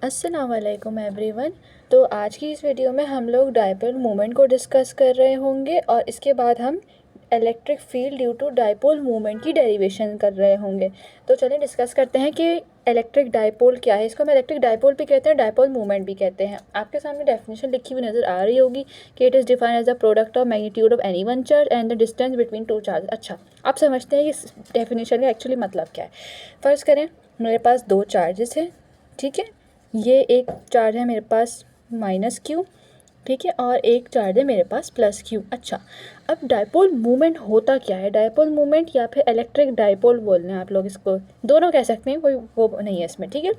अस्सलाम वालेकुम एवरीवन। तो आज की इस वीडियो में हम लोग डायपोल मोमेंट को डिस्कस कर रहे होंगे और इसके बाद हम electric field due to dipole moment की डेरिवेशन कर रहे होंगे। तो चलिए डिस्कस करते हैं कि इलेक्ट्रिक डायपोल क्या है। इसको हम इलेक्ट्रिक डायपोल भी कहते हैं, डायपोल मोमेंट भी कहते हैं। आपके सामने डेफिनेशन लिखी हुई नज़र आ रही होगी कि it is defined as the product of magnitude of any one charge and the distance between two charge. अच्छा, आप समझते हैं कि इस डेफिनेशन का एक्चुअली मतलब क्या है। फ़र्ज़ करें मेरे पास दो चार्जेस हैं, ठीक है। ये एक चार्ज है मेरे पास माइनस क्यू, ठीक है, और एक चार्ज है मेरे पास प्लस क्यू। अच्छा, अब डायपोल मोमेंट होता क्या है? डायपोल मोमेंट या फिर इलेक्ट्रिक डायपोल बोल रहे हैं आप लोग, इसको दोनों कह सकते हैं, कोई वो नहीं है इसमें, ठीक है।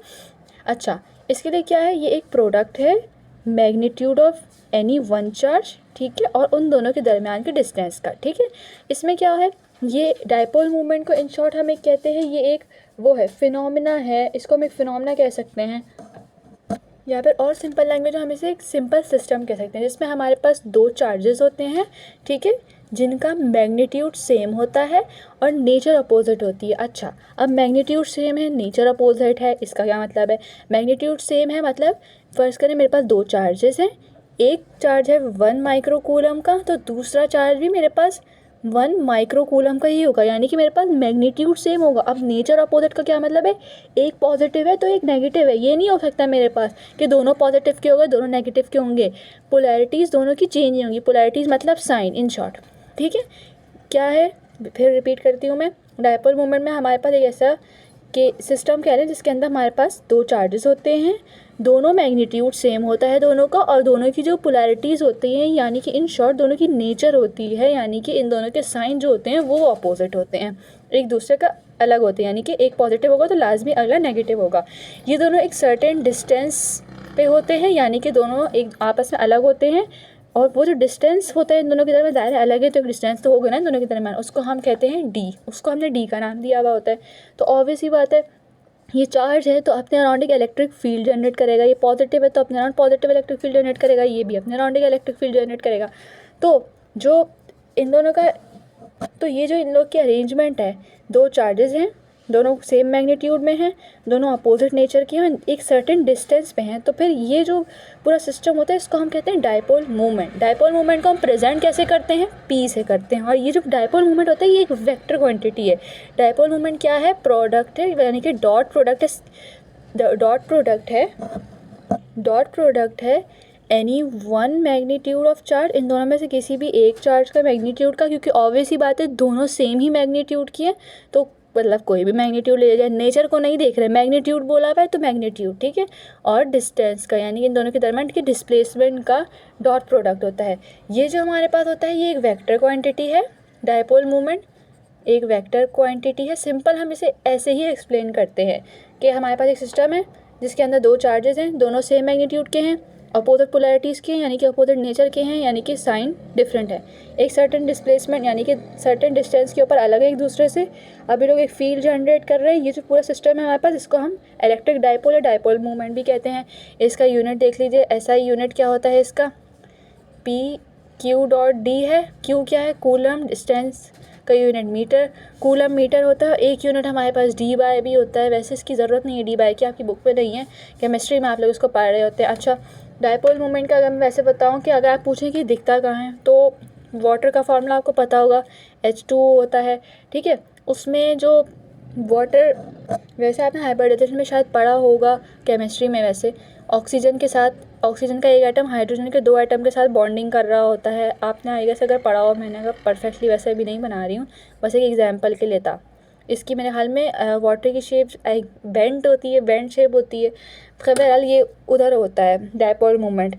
अच्छा, इसके लिए क्या है, ये एक प्रोडक्ट है magnitude of any one charge, ठीक है, और उन दोनों के दरमियान के डिस्टेंस का, ठीक है। इसमें क्या है, ये डायपोल मोमेंट को इन शॉर्ट हम एक कहते हैं, ये एक वो है फिनोमिना है, इसको हम एक फिनोमिना कह सकते हैं, या फिर और सिंपल लैंग्वेज में हम इसे एक सिंपल सिस्टम कह सकते हैं, जिसमें हमारे पास दो चार्जेस होते हैं, ठीक है, जिनका मैग्नीट्यूड सेम होता है और नेचर अपोजिट होती है। अच्छा, अब मैग्नीट्यूड सेम है, नेचर अपोजिट है, इसका क्या मतलब है? मैग्नीट्यूड सेम है मतलब फ़र्ज़ करें मेरे पास दो चार्जेस हैं, एक चार्ज है 1 माइक्रोकूलम का, तो दूसरा चार्ज भी मेरे पास 1 माइक्रोकूलम का ही होगा, यानी कि मेरे पास मैग्नीट्यूड सेम होगा। अब नेचर अपोजिट का क्या मतलब है, एक पॉजिटिव है तो एक नेगेटिव है। ये नहीं हो सकता मेरे पास कि दोनों पॉजिटिव के होंगे दोनों नेगेटिव के होंगे, पोलैरिटीज़ दोनों की चेंज होंगी। पोलैरिटीज़ मतलब साइन, इन शॉर्ट, ठीक है। क्या है, फिर रिपीट करती हूँ मैं। डायपोल मोमेंट में हमारे पास एक ऐसा कि सिस्टम कह रहे हैं जिसके अंदर हमारे पास दो चार्जेस होते हैं, दोनों मैग्नीट्यूड सेम होता है दोनों का, और दोनों की जो पोलैरिटीज़ होती हैं, यानी कि इन शॉर्ट दोनों की नेचर होती है, यानी कि इन दोनों के साइन जो होते हैं वो अपोजिट होते हैं, एक दूसरे का अलग होते हैं, यानी कि एक पॉजिटिव होगा तो लाजमी अगला नेगेटिव होगा। ये दोनों एक सर्टेन डिस्टेंस पे होते हैं, यानी कि दोनों एक आपस में अलग होते हैं, और वो जो डिस्टेंस होता है इन दोनों के दरमियान ज़ाहिर अलग है, तो डिस्टेंस तो होगा ना इन दोनों के दरमियान, उसको हम कहते हैं डी। उसको हमने डी का नाम दिया हुआ होता है। तो ऑब्वियस ही बात है, ये चार्ज है तो अपने अराउंड एक इलेक्ट्रिक फील्ड जनरेट करेगा, ये पॉजिटिव है तो अपने around positive electric field generate करेगा, ये भी अपने अराउंड एक इलेक्ट्रिक फील्ड जनरेट करेगा। तो जो इन दोनों का, तो ये जो इन लोग की अरेंजमेंट है, दो चार्जेस हैं, दोनों सेम मैग्नीट्यूड में हैं, दोनों अपोजिट नेचर के हैं, एक सर्टेन डिस्टेंस पे हैं, तो फिर ये जो पूरा सिस्टम होता है इसको हम कहते हैं डायपोल मोमेंट। डायपोल मोमेंट को हम प्रेजेंट कैसे करते हैं, पी से करते हैं। और ये जो डायपोल मोमेंट होता है ये एक वेक्टर क्वांटिटी है। डायपोल मोमेंट क्या है, प्रोडक्ट है, यानी कि डॉट प्रोडक्ट है, डॉट प्रोडक्ट है any one magnitude of charge, इन दोनों में से किसी भी एक चार्ज का मैग्नीट्यूड का, क्योंकि ऑब्वियस ही बात है दोनों सेम ही मैग्नीट्यूड की है, तो मतलब कोई भी मैग्नीट्यूड ले जाए, नेचर को नहीं देख रहे, मैग्नीट्यूड बोला हुआ है तो मैग्नीट्यूड, ठीक है, और डिस्टेंस का, यानी कि इन दोनों के दरमियान की डिस्प्लेसमेंट का डॉट प्रोडक्ट होता है। ये जो हमारे पास होता है ये एक वेक्टर क्वांटिटी है। डायपोल मोमेंट एक वेक्टर क्वांटिटी है। सिंपल हम इसे ऐसे ही एक्सप्लेन करते हैं कि हमारे पास एक सिस्टम है जिसके अंदर दो चार्जेस हैं, दोनों सेम मैग्नीट्यूड के हैं, अपोजिट पोलैरिटीज़ के हैं, यानी कि अपोजिट नेचर के हैं, यानी कि साइन डिफरेंट है, एक सर्टेन डिस्प्लेसमेंट यानी कि सर्टेन डिस्टेंस के ऊपर अलग है एक दूसरे से। अभी लोग एक फील्ड जनरेट कर रहे हैं। ये जो पूरा सिस्टम है हमारे पास, इसको हम इलेक्ट्रिक डायपोल या डायपोल मूवमेंट भी कहते हैं। इसका यूनिट देख लीजिए, ऐसा ही यूनिट क्या होता है इसका, पी क्यू डॉट डी है। क्यू क्या है, कूलम, डिस्टेंस का यूनिट मीटर, कूलम मीटर होता है। एक यूनिट हमारे पास डी बाय भी होता है, वैसे इसकी ज़रूरत नहीं है डी बाय की, आपकी बुक पे नहीं है, केमिस्ट्री में आप लोग इसको पढ़ रहे होते हैं। अच्छा, डायपोल मोमेंट का अगर मैं वैसे बताऊं कि अगर आप पूछें कि दिखता कहाँ है, तो वाटर का फार्मूला आपको पता होगा, H2O होता है, ठीक है। उसमें जो वाटर, वैसे आपने हाइब्रिडाइजेशन में शायद पढ़ा होगा केमिस्ट्री में, वैसे ऑक्सीजन के साथ, ऑक्सीजन का एक एटम हाइड्रोजन के दो एटम के साथ बॉन्डिंग कर रहा होता है। आपने आई गेस अगर पढ़ा हो, मैंने अगर परफेक्टली वैसे भी नहीं बना रही हूँ, बस एक एग्जाम्पल के लिए था। इसकी मेरे हाल में वाटर की शेप बेंट होती है, बेंट शेप होती है। बहरहाल ये उधर होता है डायपोल मोमेंट,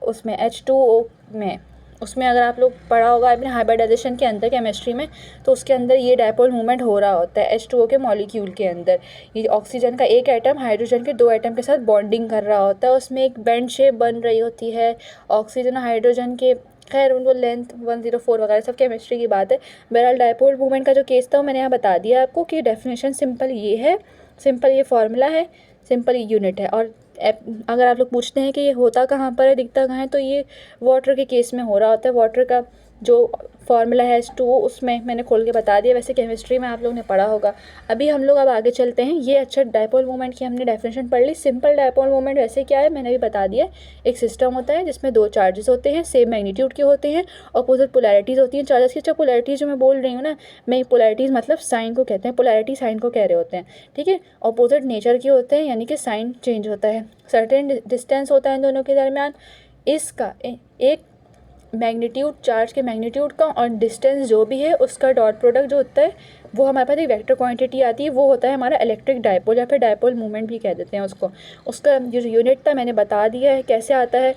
उसमें H2O में, उसमें अगर आप लोग पढ़ा होगा अपने हाइब्रिडाइजेशन के अंदर केमिस्ट्री में, तो उसके अंदर ये डायपोल मूवमेंट हो रहा होता है H2O के मॉलिक्यूल के अंदर। ये ऑक्सीजन का एक एटम हाइड्रोजन के दो एटम के साथ बॉन्डिंग कर रहा होता है, उसमें एक बेंड शेप बन रही होती है। ऑक्सीजन और हाइड्रोजन के, खैर उनको लेंथ 104 वगैरह सब केमिस्ट्री की बात है। बहरहाल डायपोल मूवमेंट का जो केस था मैंने यहाँ बता दिया आपको कि डेफिनेशन सिंपल ये है, सिंपल ये फार्मूला है, सिंपल ये यूनिट है। और अगर आप लोग पूछते हैं कि ये होता कहाँ पर है, दिखता कहाँ है, तो ये वाटर के केस में हो रहा होता है। वाटर का जो फार्मूला है H2O उसमें मैंने खोल के बता दिया, वैसे केमिस्ट्री में आप लोगों ने पढ़ा होगा। अभी हम लोग अब आगे चलते हैं। ये अच्छा डायपोल मोमेंट की हमने डेफिनेशन पढ़ ली। सिंपल डायपोल मोमेंट वैसे क्या है मैंने भी बता दिया। एक सिस्टम होता है जिसमें दो चार्जेस होते हैं, सेम मैग्नीट्यूड के होते हैं, अपोजिट पोलैरिटीज़ होती हैं चार्जेस की। अच्छा पोलैरिटीज़ जो मैं बोल रही हूँ ना, मैं पोलैरिटीज़ मतलब साइन को कहते हैं, पोलैरिटी साइन को कह रहे होते हैं, ठीक है। अपोजिट नेचर के होते हैं, यानी कि साइन चेंज होता है, सर्टेन डिस्टेंस होता है इन दोनों के दरमियान। इसका एक मैग्नीट्यूड, चार्ज के मैग्नीट्यूड का और डिस्टेंस जो भी है उसका डॉट प्रोडक्ट जो होता है वो हमारे पास एक वेक्टर क्वांटिटी आती है, वो होता है हमारा इलेक्ट्रिक डायपोल या फिर डायपोल मूवमेंट भी कह देते हैं उसको। उसका जो यूनिट था मैंने बता दिया है कैसे आता है।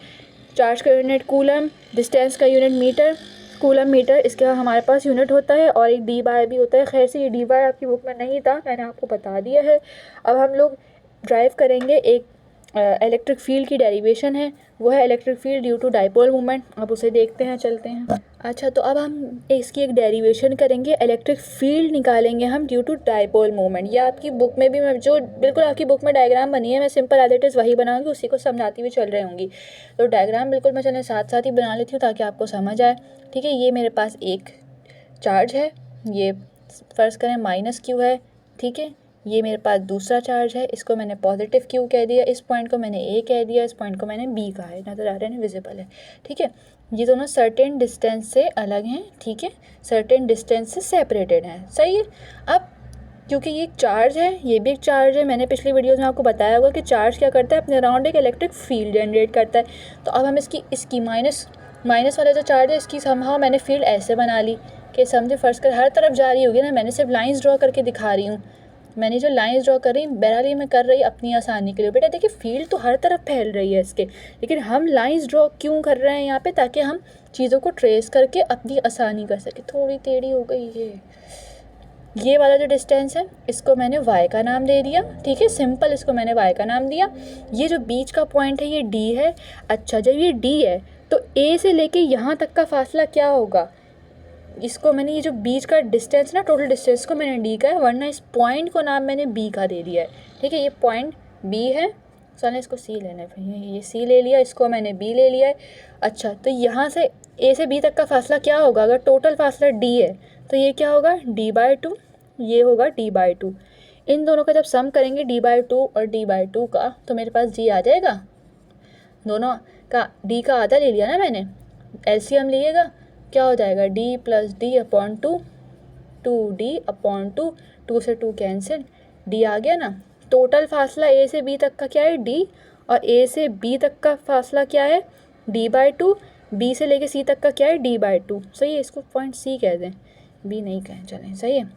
चार्ज का यूनिट कूलम, डिस्टेंस का यूनिट मीटर, कूलम मीटर, इसके हमारे पास यूनिट होता है, और एक डी बाय भी होता है। खैर से ये डी बाय आपकी बुक में नहीं था, मैंने आपको बता दिया है। अब हम लोग ड्राइव करेंगे एक इलेक्ट्रिक फील्ड की डेरिवेशन है, वो है electric field due to dipole movement. अब उसे देखते हैं, चलते हैं। अच्छा, तो अब हम इसकी एक डेरिवेशन करेंगे, इलेक्ट्रिक फील्ड निकालेंगे हम ड्यू टू डायपोल मूवमेंट। ये आपकी बुक में भी मैं जो बिल्कुल आपकी बुक में डायग्राम बनी है, मैं सिंपल एज इट इज़ वही बनाऊंगी, उसी को समझाती हुई चल रही होंगी। तो डायग्राम बिल्कुल मैं चले साथ साथ ही बना लेती हूँ ताकि आपको समझ आए, ठीक है। ये मेरे पास एक चार्ज है, ये फ़र्ज़ करें माइनस क्यू है, ठीक है। ये मेरे पास दूसरा चार्ज है, इसको मैंने पॉजिटिव क्यू कह दिया, इस पॉइंट को मैंने ए कह दिया, इस पॉइंट को मैंने बी कहा है, नज़र आ रहा है ना, विजिबल है, ठीक है। ये दोनों सर्टेन डिस्टेंस से अलग हैं, ठीक है, सर्टेन डिस्टेंस से सेपरेटेड हैं, सही है। अब क्योंकि ये एक चार्ज है, ये भी एक चार्ज है, मैंने पिछली वीडियोज़ में आपको बताया होगा कि चार्ज क्या करता है, अपने अराउंड एक इलेक्ट्रिक फील्ड जनरेट करता है। तो अब हम इसकी माइनस वाला जो चार्ज है इसकी समहाउ मैंने फील्ड ऐसे बना ली कि समझे फ़र्ज़ कर हर तरफ जा रही होगी ना, मैंने सिर्फ लाइंस ड्रॉ करके दिखा रही हूँ। मैंने जो लाइंस ड्रॉ कर रही बहरहाल ये मैं कर रही अपनी आसानी के लिए। बेटा देखिए फील्ड तो हर तरफ फैल रही है इसके, लेकिन हम लाइंस ड्रॉ क्यों कर रहे हैं यहाँ पे, ताकि हम चीज़ों को ट्रेस करके अपनी आसानी कर सकें। थोड़ी टेढ़ी हो गई ये वाला जो डिस्टेंस है इसको मैंने y का नाम दे दिया, ठीक है, सिंपल इसको मैंने y का नाम दिया। ये जो बीच का पॉइंट है ये d है। अच्छा, जब ये d है तो a से लेके यहाँ तक का फासला क्या होगा, इसको मैंने ये जो बीच का डिस्टेंस ना, टोटल डिस्टेंस को मैंने डी का है, वरना इस पॉइंट को नाम मैंने बी का दे दिया है, ठीक है। ये पॉइंट बी है, चलो इसको सी लेना है, ये सी ले लिया, इसको मैंने बी ले लिया है। अच्छा, तो यहाँ से ए से बी तक का फासला क्या होगा, अगर टोटल फासला डी है तो ये क्या होगा d/2, ये होगा d/2। इन दोनों का जब सम करेंगे d/2 और d/2 का, तो मेरे पास g आ जाएगा। दोनों का d का आधा ले लिया ना मैंने, एलसीएम लिएगा, क्या हो जाएगा d + d/2, 2d/2, 2 से 2 कैंसिल, d आ गया ना। टोटल फासला a से b तक का क्या है d, और a से b तक का फासला क्या है d/2, b से लेके c तक का क्या है d/2, सही है। इसको पॉइंट c कह दें, b नहीं कहें, चलें, सही है।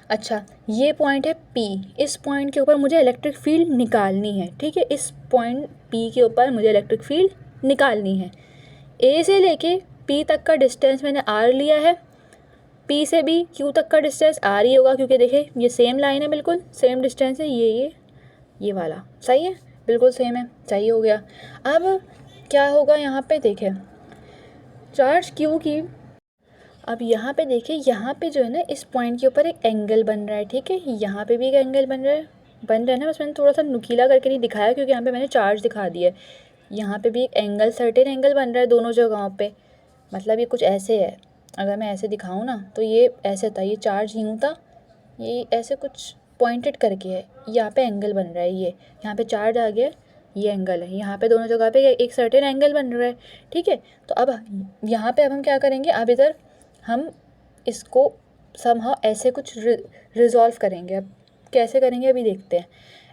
अच्छा, ये पॉइंट है P, इस पॉइंट के ऊपर मुझे इलेक्ट्रिक फील्ड निकालनी है, ठीक है। इस पॉइंट P के ऊपर मुझे इलेक्ट्रिक फील्ड निकालनी है। A से लेके P तक का डिस्टेंस मैंने R लिया है, P से भी Q तक का डिस्टेंस R ही होगा, क्योंकि देखिए ये सेम लाइन है, बिल्कुल सेम डिस्टेंस है, ये वाला, सही है, बिल्कुल सेम है, सही हो गया। अब क्या होगा यहाँ पे देखें, चार्ज Q की, अब यहाँ पे देखिए, यहाँ पे जो है ना इस पॉइंट के ऊपर एक एंगल बन रहा है, ठीक है। यहाँ पे भी एक एंगल बन रहा है ना, बस मैंने थोड़ा सा नुकीला करके नहीं दिखाया क्योंकि यहाँ पे मैंने चार्ज दिखा दिया है। यहाँ पे भी एक एंगल, सर्टेन एंगल बन रहा है दोनों जगहों पे, मतलब ये कुछ ऐसे है, अगर मैं ऐसे दिखाऊँ ना तो ये ऐसे था, ये चार्ज यूँ था, ये ऐसे कुछ पॉइंटेड करके है, यहाँ पे एंगल बन रहा है, ये यहाँ पे चार्ज आ गया, ये एंगल है, यहाँ पे दोनों जगह पे एक सर्टेन एंगल बन रहा है, ठीक है। तो अब यहाँ पे अब हम क्या करेंगे, अब इधर हम इसको समहाउ ऐसे कुछ रिजॉल्व करेंगे। अब कैसे करेंगे अभी देखते हैं।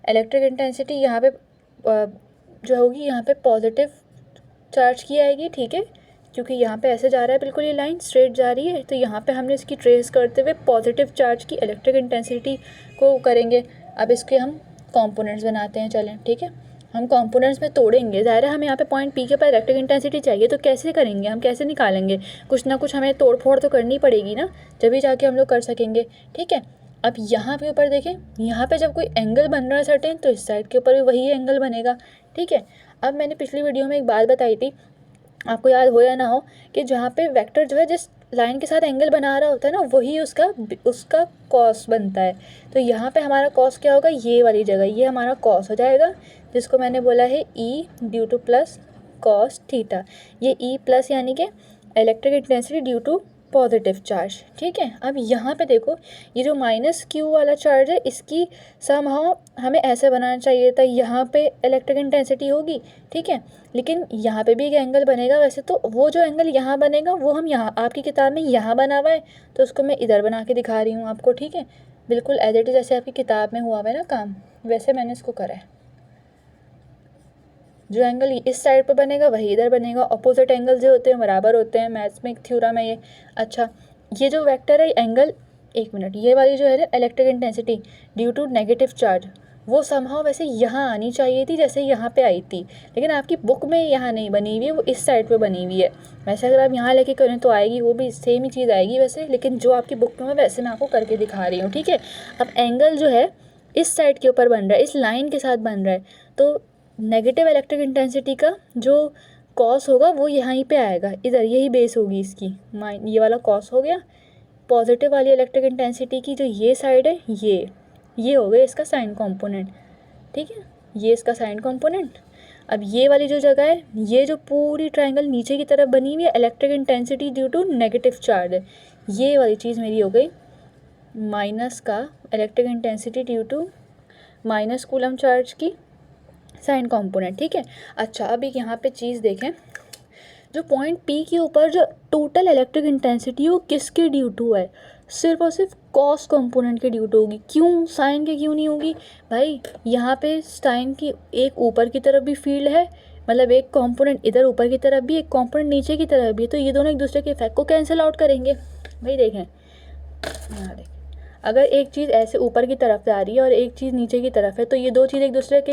इलेक्ट्रिक इंटेंसिटी यहाँ पे जो होगी, यहाँ पे पॉजिटिव चार्ज की आएगी, ठीक है, क्योंकि यहाँ पे ऐसे जा रहा है, बिल्कुल ये लाइन स्ट्रेट जा रही है, तो यहाँ पे हमने इसकी ट्रेस करते हुए पॉजिटिव चार्ज की इलेक्ट्रिक इंटेंसिटी को करेंगे। अब इसके हम कॉम्पोनेंट्स बनाते हैं, चलें, ठीक है। हम कंपोनेंट्स में तोड़ेंगे, ज़ाहिर है हमें यहाँ पे पॉइंट P के ऊपर इलेक्ट्रिक इंटेंसिटी चाहिए, तो कैसे करेंगे, हम कैसे निकालेंगे, कुछ ना कुछ हमें तोड़ फोड़ तो करनी पड़ेगी ना, जब जाके हम लोग कर सकेंगे, ठीक है। अब यहाँ पे ऊपर देखें, यहाँ पे जब कोई एंगल बन रहा है सर्टेन, तो इस साइड के ऊपर भी वही एंगल बनेगा, ठीक है। अब मैंने पिछली वीडियो में एक बात बताई थी, आपको याद हो या ना हो, कि जहाँ पे वेक्टर जो है जिस लाइन के साथ एंगल बना रहा होता है ना, वही उसका कॉस बनता है। तो यहाँ पे हमारा कॉस क्या होगा, ये वाली जगह, ये हमारा कॉस हो जाएगा, जिसको मैंने बोला है E due to plus cos theta. ये E प्लस यानी कि electric intensity due to positive charge. ठीक है, अब यहाँ पे देखो ये जो माइनस क्यू वाला चार्ज है इसकी समहाउ हमें ऐसे बनाना चाहिए था, यहाँ पे इलेक्ट्रिक इंटेंसिटी होगी। ठीक है, लेकिन यहाँ पे भी एक एंगल बनेगा वैसे तो, वो जो एंगल यहाँ बनेगा वो हम यहाँ आपकी किताब में यहाँ बना हुआ है तो उसको मैं इधर बना के दिखा रही हूँ आपको। ठीक है, बिल्कुल एज इट इज़ जैसे आपकी किताब में हुआ हुआ है ना काम, वैसे मैंने इसको करा है। जो एंगल इस साइड पे बनेगा वही इधर बनेगा। ऑपोजिट एंगल जो होते हैं बराबर होते हैं, मैथ्स में एक थ्योरम है ये। अच्छा, ये जो वेक्टर है एंगल, एक मिनट, ये वाली जो है ना electric intensity due to negative charge, वो समहाउ वैसे यहाँ आनी चाहिए थी जैसे यहाँ पे आई थी, लेकिन आपकी बुक में यहाँ नहीं बनी हुई है, वो इस साइड पे बनी हुई है। वैसे अगर आप यहाँ लेके करें तो आएगी, वो भी सेम ही चीज़ आएगी वैसे, लेकिन जो आपकी बुक में वैसे मैं आपको करके दिखा रही हूँ। ठीक है, अब एंगल जो है इस साइड के ऊपर बन रहा है, इस लाइन के साथ बन रहा है, तो नेगेटिव इलेक्ट्रिक इंटेंसिटी का जो कॉस होगा वो यहीं पे आएगा, इधर यही बेस होगी इसकी। ये वाला कॉस हो गया। पॉजिटिव वाली इलेक्ट्रिक इंटेंसिटी की जो ये साइड है ये हो गया इसका साइन कंपोनेंट। ठीक है, ये इसका साइन कंपोनेंट। अब ये वाली जो जगह है, ये जो पूरी ट्रायंगल नीचे की तरफ बनी हुई है electric intensity due to negative charge है, ये वाली चीज़ मेरी हो गई माइनस का electric intensity due to minus coulomb charge की साइन कंपोनेंट। ठीक है, अच्छा अब एक यहाँ पे चीज़ देखें, जो पॉइंट पी के ऊपर जो टोटल इलेक्ट्रिक इंटेंसिटी वो किसके ड्यू टू है, सिर्फ और सिर्फ कॉस कंपोनेंट के ड्यू टू होगी। क्यों, साइन के क्यों नहीं होगी भाई? यहाँ पे साइन की एक ऊपर की तरफ भी फील्ड है, मतलब एक कंपोनेंट इधर ऊपर की तरफ भी, एक कंपोनेंट नीचे की तरफ भी, तो ये दोनों एक दूसरे के इफेक्ट को कैंसिल आउट करेंगे। भाई देखें, यहाँ देखें, अगर एक चीज़ ऐसे ऊपर की तरफ जा रही है और एक चीज़ नीचे की तरफ है तो ये दो चीज़ एक दूसरे के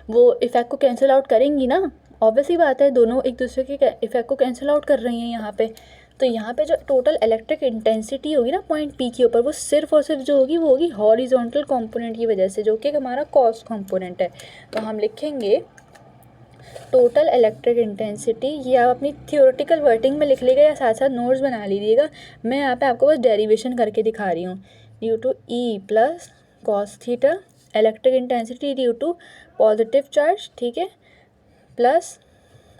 वो इफ़ेक्ट को कैंसिल आउट करेंगी ना, ऑब्वियस ही बात है, दोनों एक दूसरे के इफ़ेक्ट को कैंसिल आउट कर रही हैं यहाँ पे। तो यहाँ पे जो टोटल इलेक्ट्रिक इंटेंसिटी होगी ना पॉइंट पी के ऊपर, वो सिर्फ और सिर्फ जो होगी वो होगी हॉरिजॉन्टल कंपोनेंट की वजह से, जो कि हमारा कॉस कंपोनेंट है। तो हम लिखेंगे टोटल इलेक्ट्रिक इंटेंसिटी, ये आप अपनी थियोरेटिकल वर्डिंग में लिख लीजिएगा या साथ साथ नोट्स बना लीजिएगा, मैं यहाँ पे आपको बस डेरिवेशन करके दिखा रही हूँ। Due to E plus cos theta electric intensity due to positive charge, ठीक है, प्लस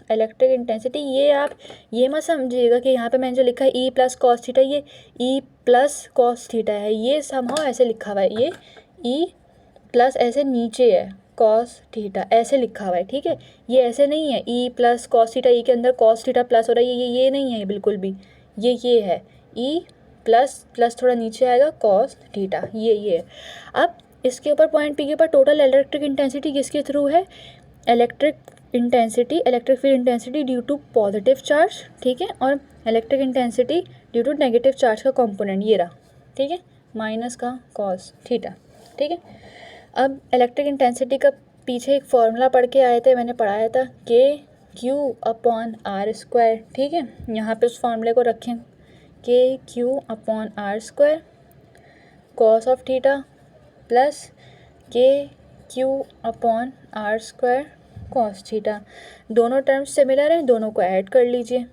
इलेक्ट्रिक इंटेंसिटी। ये आप ये मत समझिएगा कि यहाँ पे मैंने जो लिखा है ई प्लस कॉस थीटा, ये ई प्लस कॉस थीटा है, ये समहाउ ऐसे लिखा हुआ है, ये ई प्लस ऐसे नीचे है कॉस थीटा ऐसे लिखा हुआ है। ठीक है, ये ऐसे नहीं है ई प्लस कॉस थीटा, ई के अंदर कॉस थीटा प्लस हो रहा है, ये नहीं है बिल्कुल भी, ये है ई प्लस प्लस थोड़ा नीचे आएगा कॉस थीटा, ये है। अब इसके ऊपर पॉइंट पी के ऊपर टोटल इलेक्ट्रिक इंटेंसिटी किसके थ्रू है, electric intensity, electric field intensity due to positive charge, ठीक है, और electric intensity due to negative charge का कंपोनेंट ये रहा, ठीक है, माइनस का कॉस थीटा। ठीक है, अब इलेक्ट्रिक इंटेंसिटी का पीछे एक फॉर्मूला पढ़ के आए थे, मैंने पढ़ाया था के क्यू अपॉन आर स्क्वायर। ठीक है, यहाँ पे उस फॉर्मूले को रखें, k q upon r square cos of theta plus k q upon r square cos theta. दोनों टर्म्स सिमिलर हैं, दोनों को ऐड कर लीजिए,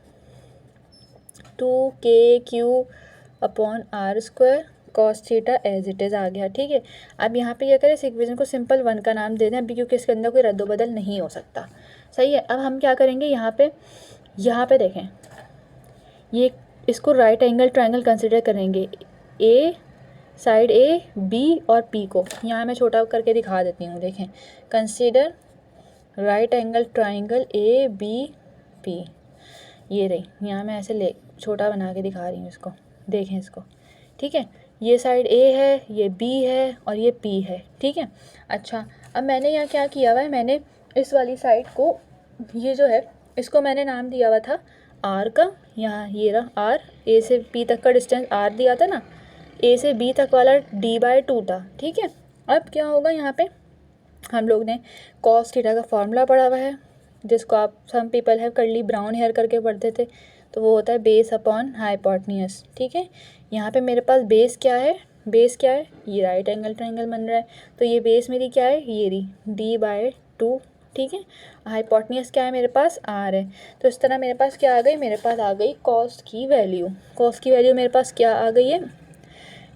2k³ upon r square cos theta as it is आ गया। ठीक है, अब यहाँ पे क्या करें, इस इक्वेशन को सिंपल 1 का नाम दे दें अभी, क्योंकि इसके अंदर कोई रद्दोबदल नहीं हो सकता। सही है, अब हम क्या करेंगे, यहाँ पे देखें, ये इसको राइट एंगल ट्रायंगल कंसिडर करेंगे, ए साइड ए बी और पी को, यहाँ मैं छोटा करके दिखा देती हूँ। देखें, consider right angle triangle A B P, ये रही, यहाँ मैं ऐसे छोटा बना के दिखा रही हूँ इसको, देखें इसको। ठीक है, ये साइड ए है, ये बी है और ये पी है। ठीक है, अच्छा अब मैंने यहाँ क्या किया हुआ है, मैंने इस वाली साइड को, ये जो है इसको मैंने नाम दिया हुआ था आर का, यहाँ ये रहा आर, ए से बी तक का डिस्टेंस आर दिया था ना, ए से बी तक वाला d/2 था। ठीक है, अब क्या होगा, यहाँ पे हम लोग ने कॉस थीटा का फॉर्मूला पढ़ा हुआ है, जिसको आप some people have curly brown hair करके पढ़ते थे, तो वो होता है बेस अपॉन हाइपोटेन्यूज। ठीक है, यहाँ पे मेरे पास बेस क्या है, ये राइट एंगल ट्रायंगल बन रहा है, तो ये बेस मेरी क्या है, ये रही d/2। ठीक है, हाइपोटेन्यूज क्या है मेरे पास, आर है, तो इस तरह मेरे पास क्या आ गई, मेरे पास आ गई कॉस की वैल्यू मेरे पास क्या आ गई है,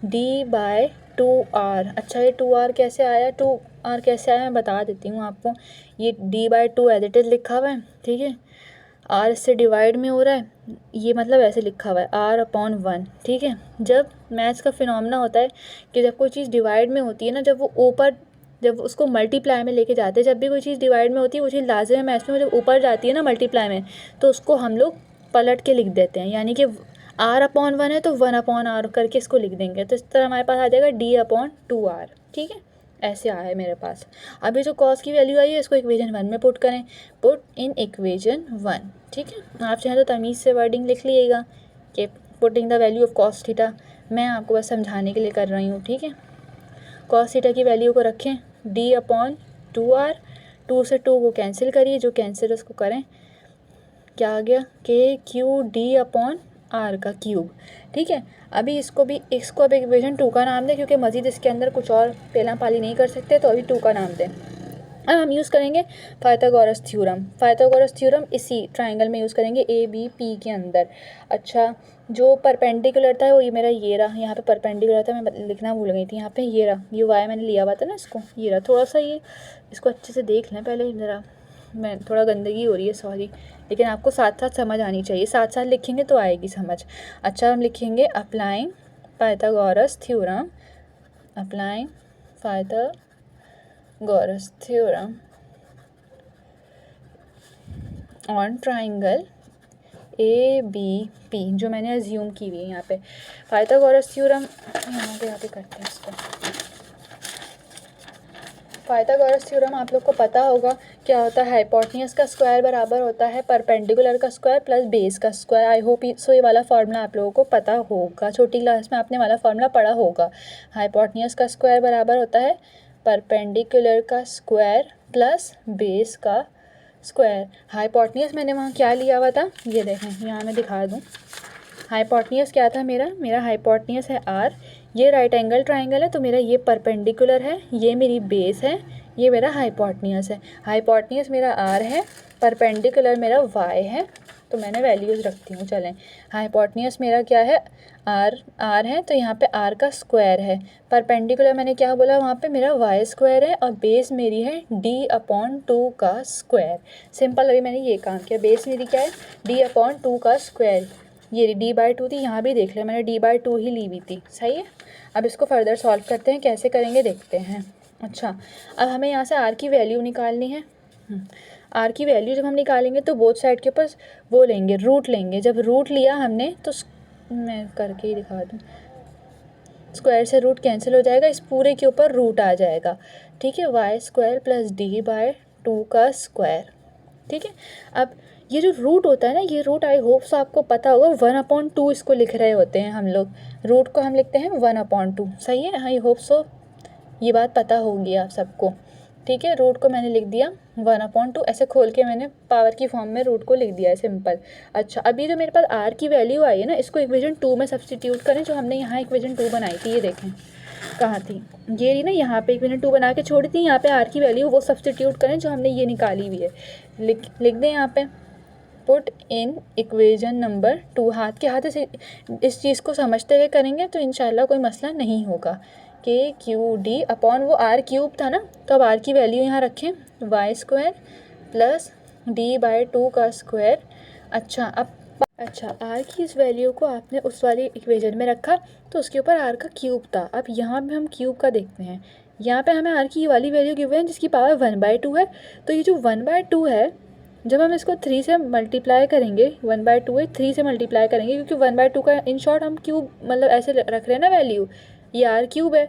d/2r। अच्छा, ये 2r कैसे आया मैं बता देती हूँ आपको, ये d/2 एज इट इज़ लिखा हुआ है। ठीक है, आर इससे डिवाइड में हो रहा है, ये मतलब ऐसे लिखा हुआ है R/1, ठीक है। जब मैथ्स का फिनोमेना होता है कि जब कोई चीज़ डिवाइड में होती है ना, जब उसको मल्टीप्लाई में लेके जाते हैं, जब भी कोई चीज़ डिवाइड में होती है वो चीज़ लाजिम है मैथ्स में, जब ऊपर जाती है ना मल्टीप्लाई में, तो उसको हम लोग पलट के लिख देते हैं, यानी कि R/1 है तो 1/R करके इसको लिख देंगे, तो इस तरह हमारे पास आ जाएगा D/2R, ठीक है। ऐसे आया है मेरे पास। अभी जो कॉस की वैल्यू आई है इसको इक्वेशन 1 में पुट करें, पुट इन इक्वेशन 1, ठीक है। आप चाहें तो तमीज़ से वर्डिंग लिख लीजिएगा कि putting the value of cos theta, मैं आपको बस समझाने के लिए कर रही हूँ, ठीक है। कॉस थीटा की वैल्यू को रखें D/2R, 2 से 2 को कैंसिल करिए, जो कैंसिल उसको करें, क्या आ गया KQD/R का क्यूब, ठीक है। अभी इसको अब इक्वेशन 2 का नाम दें, क्योंकि मज़ीद इसके अंदर कुछ और पेला पाली नहीं कर सकते, तो अभी 2 का नाम दें। अब हम यूज़ करेंगे पाइथागोरस थ्योरम। पाइथागोरस थ्योरम इसी ट्राइंगल में यूज़ करेंगे ABP के अंदर। अच्छा, जो परपेंडिकुलर था वो ये मेरा ये रहा, यहाँ पे परपेंडिकुलर था, मैं लिखना भूल गई थी, यहाँ पे ये रहा, ये वाई मैंने लिया हुआ था ना इसको, ये रहा। थोड़ा सा ये इसको अच्छे से देख लें पहले ज़रा, मैं थोड़ा गंदगी हो रही है, सॉरी, लेकिन आपको साथ साथ समझ आनी चाहिए, साथ साथ लिखेंगे तो आएगी समझ। अच्छा, हम लिखेंगे applying Pythagoras theorem, applying Pythagoras theorem on triangle ABP, जो मैंने अज्यूम की हुई है यहाँ पे। पाइथागोरस थ्योरम यहाँ पे करते हैं इसको। पाइथागोरस थ्योरम आप लोग को पता होगा क्या होता है, हाइपोटेन्यूज का स्क्वायर बराबर होता है परपेंडिकुलर का स्क्वायर प्लस बेस का स्क्वायर। आई होप सो ये वाला फार्मूला आप लोगों को पता होगा, छोटी क्लास में आपने वाला फार्मूला पढ़ा होगा। हाइपोटेन्यूज का स्क्वायर बराबर होता है परपेंडिकुलर का स्क्वायर प्लस बेस का स्क्वायर। हाइपोटेन्यूज मैंने वहाँ क्या लिया हुआ था, ये देखें, यहाँ मैं दिखा दूँ। हाइपोटेन्यूज क्या था मेरा हाइपोटेन्यूज है R, ये राइट एंगल ट्राइंगल है, तो मेरा ये परपेंडिकुलर है, ये मेरी बेस है, ये मेरा हाइपोटेन्यूज है। हाइपोटेन्यूज मेरा R है, परपेंडिकुलर मेरा Y है, तो मैंने वैल्यूज़ रखती हूँ। चलें, हाइपोटेन्यूज मेरा क्या है, R है, तो यहाँ पे R का स्क्वायर है। परपेंडिकुलर मैंने क्या बोला वहाँ पे, मेरा Y स्क्वायर है, और बेस मेरी है D/2 का स्क्वायर। सिंपल, अभी मैंने ये काम किया, बेस मेरी क्या है D/2 का स्क्वायर। ये D/2 थी, यहाँ भी देख लिया मैंने D/2 ही ली हुई थी, सही है। अब इसको फर्दर सॉल्व करते हैं, कैसे करेंगे देखते हैं। अच्छा, अब हमें यहाँ से R की वैल्यू निकालनी है। R की वैल्यू जब हम निकालेंगे तो बोथ साइड के ऊपर वो लेंगे, रूट लेंगे। जब रूट लिया हमने तो मैं करके ही दिखा दूँ, स्क्वायर से रूट कैंसिल हो जाएगा, इस पूरे के ऊपर रूट आ जाएगा, ठीक है। Y² + D/2 का स्क्वायर, ठीक है। अब ये जो रूट होता है ना, ये रूट आई होप सो आपको पता होगा 1/2 इसको लिख रहे होते हैं हम लोग, रूट को हम लिखते हैं 1/2, सही है। आई होप सो ये बात पता होगी आप सबको, ठीक है। रूट को मैंने लिख दिया 1/2, ऐसे खोल के मैंने पावर की फॉर्म में रूट को लिख दिया है, सिंपल। अच्छा, अभी जो मेरे पास R की वैल्यू आई है ना, इसको इक्वेशन 2 में सब्सटीट्यूट करें, जो हमने यहाँ इक्वेशन 2 बनाई थी, ये देखें कहाँ थी, ये रही ना, यहाँ पे इक्वेशन 2 बना के छोड़ी थी, यहाँ पे R की वैल्यू वो सब्सटीट्यूट करें जो हमने ये निकाली हुई है, लिख दें यहाँ पे, पुट इन इक्वेशन नंबर 2। हाथ के हाथ से इस चीज़ को समझते हुए करेंगे तो इंशाल्लाह कोई मसला नहीं होगा। KQD अपॉन वो R³ था ना, तो अब R की वैल्यू यहाँ रखें Y² + D/2 का स्क्वायर। अच्छा, R की इस वैल्यू को आपने उस वाली इक्वेशन में रखा, तो उसके ऊपर R का क्यूब था। अब यहाँ पे हम क्यूब का देखते हैं, यहाँ पे हमें R की वाली वैल्यू गिवन है जिसकी पावर 1/2 है। तो ये जो 1/2 है, जब हम इसको 3 से मल्टीप्लाई करेंगे, 1/2 है 3 से मल्टीप्लाई करेंगे, क्योंकि 1/2 का इन शॉर्ट हम क्यूब मतलब ऐसे रख रहे हैं ना वैल्यू, ये R³ है,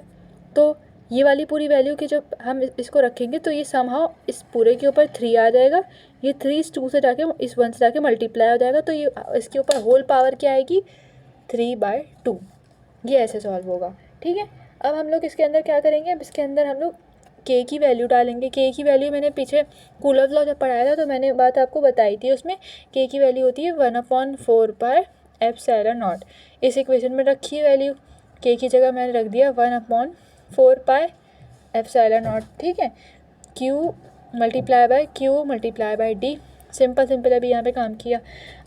तो ये वाली पूरी वैल्यू की जब हम इसको रखेंगे तो ये समहाउ इस पूरे के ऊपर 3 आ जाएगा, ये 3 इस 2 से जाके इस 1 से जाके मल्टीप्लाई हो जाएगा, तो ये इसके ऊपर होल पावर क्या आएगी 3/2। ये ऐसे सॉल्व होगा, ठीक है। अब हम लोग इसके अंदर क्या करेंगे, अब इसके अंदर हम लोग K की वैल्यू डालेंगे। K की वैल्यू मैंने पीछे कूलर लॉ जब पढ़ाया था तो मैंने बात आपको बताई थी, उसमें K की वैल्यू होती है 1/4πε0। इस इक्वेशन में रखी है वैल्यू, K की जगह मैंने रख दिया 1/4πε0, ठीक है। Q × D, सिंपल अभी यहाँ पे काम किया।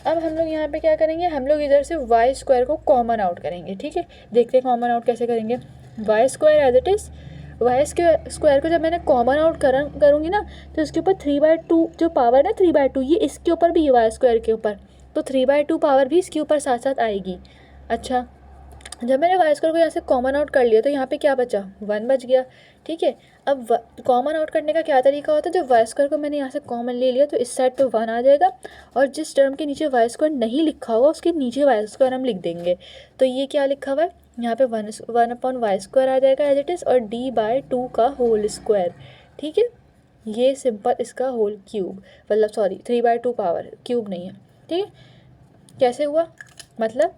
अब हम लोग यहाँ पे क्या करेंगे, हम लोग इधर से Y² को कॉमन आउट करेंगे, ठीक है। देखते हैं कॉमन आउट कैसे करेंगे। Y² as it is Y square को जब मैंने कॉमन आउट करूँगी ना, तो इसके ऊपर 3/2 जो पावर है 3/2 ये इसके ऊपर भी वाई स्क्वायर के ऊपर, तो 3/2 पावर भी इसके ऊपर साथ साथ आएगी। अच्छा, जब मैंने वाई स्क्वायर को यहाँ से कॉमन आउट कर लिया तो यहाँ पे क्या बचा, 1 बच गया। ठीक है, अब कॉमन आउट करने का क्या तरीका होता है, जब वाई स्क्वायर को मैंने यहाँ से कॉमन ले लिया तो इस साइड पे 1 आ जाएगा, और जिस टर्म के नीचे वाई स्क्वायर नहीं लिखा होगा उसके नीचे वाई स्क्वायर हम लिख देंगे। तो ये क्या लिखा हुआ है यहाँ पे, 1/y स्क्वायर आ जाएगा एज इट इज़, और d/2 का होल स्क्वायर। ठीक है, ये सिंपल इसका होल क्यूब, मतलब सॉरी 3/2 पावर, क्यूब नहीं है। ठीक है, कैसे हुआ मतलब।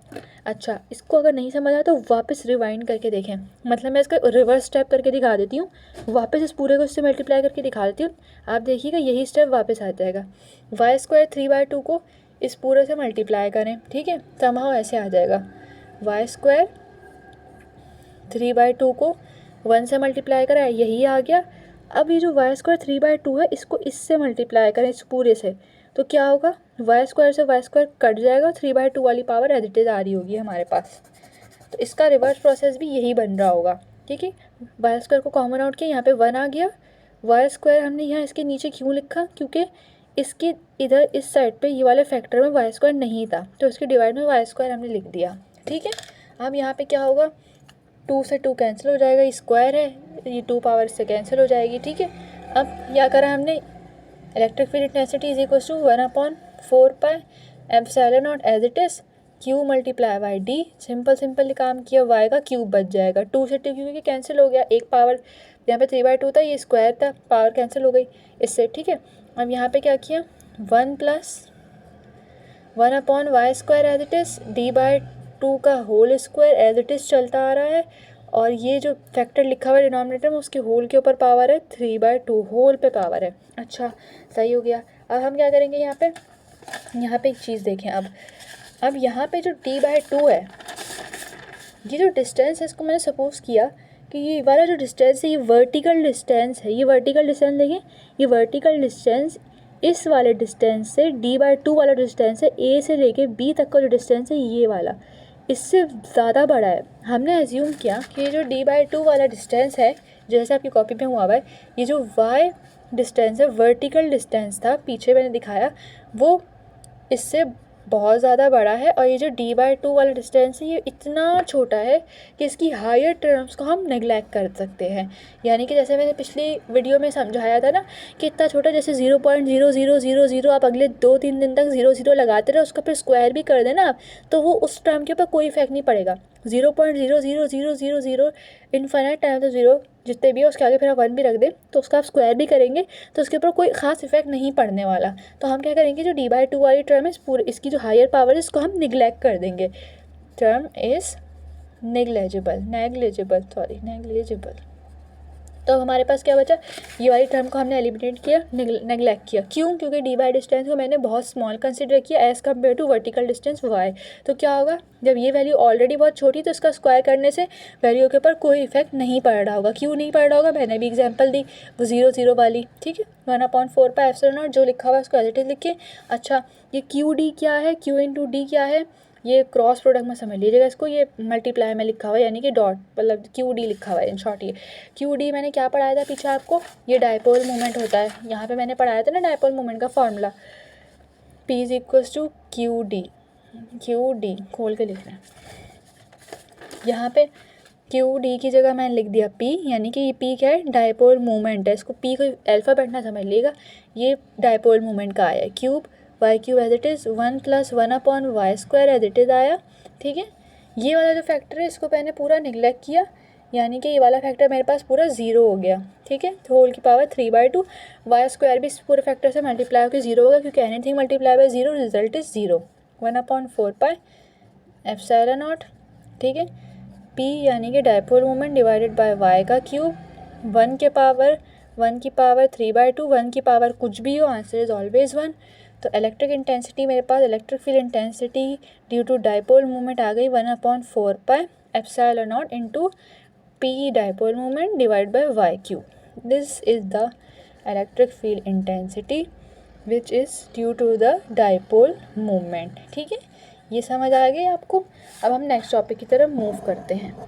अच्छा, इसको अगर नहीं समझ आया तो वापस रिवाइंड करके देखें, मतलब मैं इसका रिवर्स स्टेप करके दिखा देती हूँ, वापस इस पूरे को इससे मल्टीप्लाई करके दिखा देती हूँ, आप देखिएगा यही स्टेप वापस आ जाएगा। वाई स्क्वायर 3/2 को इस पूरे से मल्टीप्लाई करें, ठीक है, समहाउ ऐसे आ जाएगा, वाई स्क्वायर 3/2 को 1 से मल्टीप्लाई करें, यही आ गया। अब ये जो वाई स्क्वायर 3/2 है इसको इससे मल्टीप्लाई करें इस पूरे से, तो क्या होगा, वाई स्क्वायर से वाई स्क्वायर कट जाएगा, 3/2 वाली पावर एज इट इज़ आ रही होगी हमारे पास। तो इसका रिवर्स प्रोसेस भी यही बन रहा होगा। ठीक है, वाई स्क्वायर को कॉमन आउट किया, यहाँ पे 1 आ गया, वाई स्क्वायर हमने यहाँ इसके नीचे क्यों लिखा, क्योंकि इसके इधर इस साइड पे ये वाले फैक्टर में वाई स्क्वायर नहीं था, तो इसके डिवाइड में वाई स्क्वायर हमने लिख दिया। ठीक है, अब यहाँ पे क्या होगा, 2 से 2 कैंसिल हो जाएगा, ये स्क्वायर है, ये 2 पावर से कैंसिल हो जाएगी। ठीक है, अब क्या करा हमने, electric field intensity is equal to 1/4πε0 as it is, q multiply by d, simple काम किया, वाई का क्यूब बच जाएगा, 2 से 2 क्योंकि कैंसिल हो गया, एक पावर यहाँ पे 3/2 था, ये स्क्वायर था, पावर कैंसिल हो गई इससे। ठीक है, अब यहाँ पे क्या किया, 1 + 1/y square as it is, d/2 का whole square as it is चलता आ रहा है, और ये जो फैक्टर लिखा हुआ है डिनोमिनेटर में उसके होल के ऊपर पावर है 3/2, होल पे पावर है। अच्छा, सही हो गया। अब हम क्या करेंगे, यहाँ पे एक चीज़ देखें, अब यहाँ पे जो d/2 है, ये जो डिस्टेंस है इसको मैंने सपोज किया कि ये वाला जो डिस्टेंस है ये वर्टिकल डिस्टेंस है, ये वर्टिकल डिस्टेंस देखें, ये वर्टिकल डिस्टेंस इस वाले डिस्टेंस से d/2 वाला डिस्टेंस है, ए से लेके बी तक का जो डिस्टेंस है ये वाला इससे ज़्यादा बड़ा है। हमने एज्यूम किया कि ये जो d/2 वाला डिस्टेंस है, जैसे आपकी कॉपी में हुआ है, ये जो y डिस्टेंस है, वर्टिकल डिस्टेंस था, पीछे मैंने दिखाया, वो इससे बहुत ज़्यादा बड़ा है, और ये जो d/2 वाला डिस्टेंस है ये इतना छोटा है कि इसकी हायर टर्म्स को हम नेग्लेक्ट कर सकते हैं। यानी कि जैसे मैंने पिछली वीडियो में समझाया था ना कि इतना छोटा, जैसे 0.0000 आप अगले 2-3 दिन तक 0 लगाते रहे, उसका फिर स्क्वायर भी कर देना आप, तो वो उस टर्म के ऊपर कोई इफेक्ट नहीं पड़ेगा। 0.00000 इनफाइनाइट टाइम तो 0 जितने भी है उसके आगे फिर आप 1 भी रख दें, तो उसका आप स्क्वायर भी करेंगे तो उसके ऊपर कोई ख़ास इफेक्ट नहीं पड़ने वाला। तो हम क्या करेंगे, जो d/2 वाली टर्म है इसकी जो हायर पावर है इसको हम निगलेक्ट कर देंगे, टर्म इज़ नेग्लिजिबल। तो अब हमारे पास क्या बचा, ये वाली टर्म को हमने एलिमिनेट किया, नेगलेक्ट किया। क्यों, क्योंकि डी बाई डिस्टेंस को मैंने बहुत स्मॉल कंसिडर किया as compare to vertical distance Y. तो क्या होगा, जब ये वैल्यू ऑलरेडी बहुत छोटी तो इसका स्क्वायर करने से वैल्यू के ऊपर कोई इफेक्ट नहीं पड़ रहा होगा। क्यों नहीं पड़ रहा होगा, मैंने भी एग्जाम्पल दी, वो 0 वाली। ठीक है, 1/4πε0 जो लिखा हुआ है उसको एज इट इज़ लिखिए। अच्छा, ये क्यू डी क्या है, क्यू इंटू डी क्या है, ये क्रॉस प्रोडक्ट में समझ लीजिएगा इसको, ये मल्टीप्लाई में लिखा हुआ है, यानी कि डॉट, मतलब क्यू डी लिखा हुआ है इन शॉर्ट। ये क्यू डी मैंने क्या पढ़ाया था पीछे आपको, ये डायपोल मोमेंट होता है। यहाँ पे मैंने पढ़ाया था ना डायपोल मोमेंट का formula, P is equals to Q D खोल के लिख रहे हैं। यहाँ पे क्यू डी की जगह मैंने लिख दिया P, यानी कि ये P क्या है, डायपोल मोमेंट है। इसको P को अल्फ़ाबेट ना समझ लीजिएगा, ये डायपोल मोमेंट का आया है। Cube Y cube as it is 1 + 1/y square as it is आया। ठीक है, ये वाला जो फैक्टर है इसको मैंने पूरा निगलेक्ट किया, यानी कि ये वाला फैक्टर मेरे पास पूरा 0 हो गया। ठीक है, होल की पावर 3/2, वाई स्क्वायर भी इस पूरे फैक्टर से मल्टीप्लाई होकर 0 होगा, क्योंकि anything multiply by 0 result is 0। 1/4πε0। ठीक है, P यानी कि dipole moment divided by y का क्यूब, 1 की पावर 3/2, 1 की पावर कुछ भी हो, आंसर इज़ ऑलवेज 1। तो इलेक्ट्रिक इंटेंसिटी मेरे पास, electric field intensity due to dipole moment आ गई 1/4πε0 into P dipole moment divide by y cube. This is the electric field intensity which is due to the dipole moment. ठीक है, ये समझ आ गई आपको। अब हम नेक्स्ट टॉपिक की तरफ मूव करते हैं।